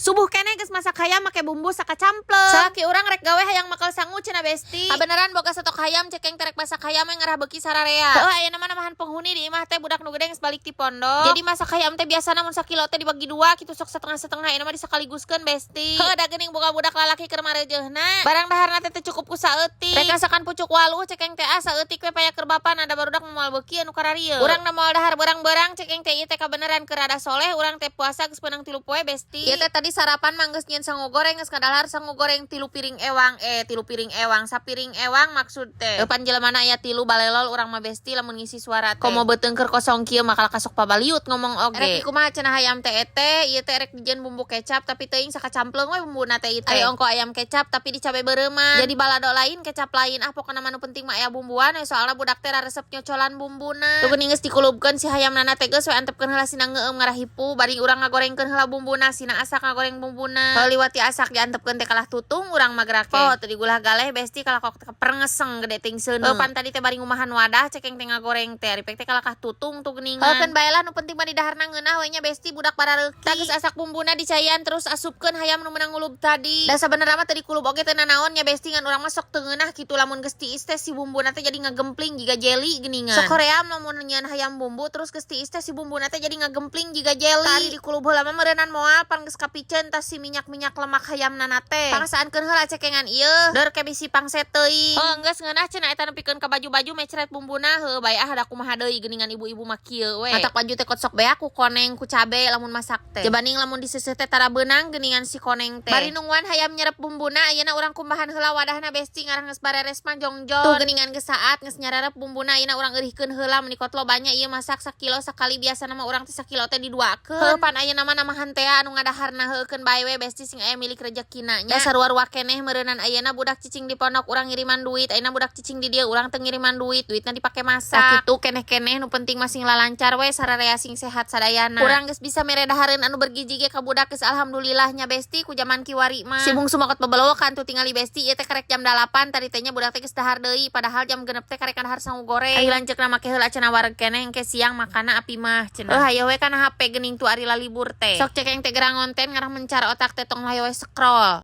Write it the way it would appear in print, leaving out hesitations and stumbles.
Subuh kene geus masak hayam make bumbu saka campleng. Saki urang rek gawe hayang makal sangu cenah besti. Beneran boga stok hayam cekeng terek masak hayam yang ngarah beuki sararea. Heuh ayeuna mah namahan penghuni di imah teh budak nu gede geus balik ti pondok. Jadi masak hayam teh biasana mun sakilo teh dibagi dua kitu sok setengah-setengah ayeuna mah disakaliguskeun besti. Heuh da geuning boga budak lalaki keur marejeuna. Barang daharna teh cukup ku saeutik. Rek rasakan pucuk waluh cekeng teh saeutik we paya keur bapan ada barudak moal beuki anu kararieu. Urang da moal dahar berang-berang cekeng teh ieu teh kabeneran keur rada soleh urang teh puasa geus peunang 3 poe besti. Ieu teh tadi sarapan mah geus nyieun sangu goreng geus kadahar sangu goreng 3 piring ewang sapiring ewang maksud teh. Pan jelemana aya 3 balelol urang mah besti lamun ngisi suara teh. Komo beuteung keur kosong kieu mah kasok pabaliut ngomong oge. Rek kumaha cenah hayam teh ete ieu teh rek dijieun bumbu kecap tapi teuing saka campleng we bumbuna teh ieu teh. Aya ongko ayam kecap tapi dicabe beureuman. Jadi balado lain kecap lain pokona manu penting mah aya bumbuan we soalna budak teh resep nyocolan bumbuna. Tuh geuning geus dikulubkeun si hayamna teh geus we antepkeun heula sina ngeueum ngarahipu bari urang ngagorengkeun heula bumbuna sina asak ngagoreng bumbuna. Kalau liwati asak diantepkeun teh kalah tutung urang mah geurake. Oh teu digulah galeh besti kalau kok perengeseng gede ting seuneu. Pan tadi teh bari ngumahan wadah cekeng teh ngagoreng teh ripek teh kalah tutung tuh geuningan. Heukeun bae lah nu penting mah di daharna ngeunah we nya besti budak barareuki. Tah geus asak bumbuna dicaian terus asupkeun hayam nu meunang ngulub tadi. Da sabenerna mah teu dikulub oge teu nanaon nya besti ngan urang mah sok teu ngeunah kitu lamun geus tiis teh si bumbuna teh jadi ngagempling jiga jelly geuningan. Sok hoream lamun nyieun hayam bumbu terus geus tiis teh si bumbuna teh jadi ngagempling jiga jelly. Tari dikulub heula mah meureunnan moal pan geus kapiceun tas si minyak-minyak lemak hayamna teh. Pangsaankeun heula cekengan ieu. Deur ke bisi pangset teuing. Oh geus ngeunah cenah eta nepikeun ka baju-baju mecret bumbuna heuh bae da kumaha deui geuningan ibu-ibu mah kieu we. Matak baju teh sok bea ku koneng ku cabe lamun masak teh. Jabanding lamun diseuseuh teh tara beunang geuningan si koneng teh. Bari nungguan hayam nyerep bumbuna ayeuna urang kumbahan heula wadahna besti ngarah geus bareres mah jongjon. Tuh geuningan geus saat geus nyararep bumbuna ayeuna urang eurihkeun heula menikot lobanya ieu masak sakilo sakali biasana mah urang teh sakilo teh diduakeun. Heuh pan ayeuna mah namahan teh anu ngadaharna heukeun bae we besti sing aya milik rezekina nya. Da sarua-rua keneh meureunnan ayeuna budak cicing di pondok urang ngiriman duit ayeuna budak cicing di dieu urang teu ngiriman duitna dipake masak. Tah kitu keneh-keneh nu penting masing lalancar we sararea sing sehat sadayana. Urang geus bisa mere dahareun anu bergizi ge ka budak geus alhamdulillahnya besti ku zaman kiwari mah. Si bungsu makot babelokan tuh tingali besti ieu teh karek jam 8 tadi teh nya budak teh geus dahar deui padahal jam 6 teh karek dahar sangu goreng. Ai lanceukna make heula cenah wareg keneh engke siang makana api mah cenah. Hayo we kana HP geuning tu ari libur teh. Sok cekeng teh gerang ngonten ngarah mencar otak teh tong hayo we scroll.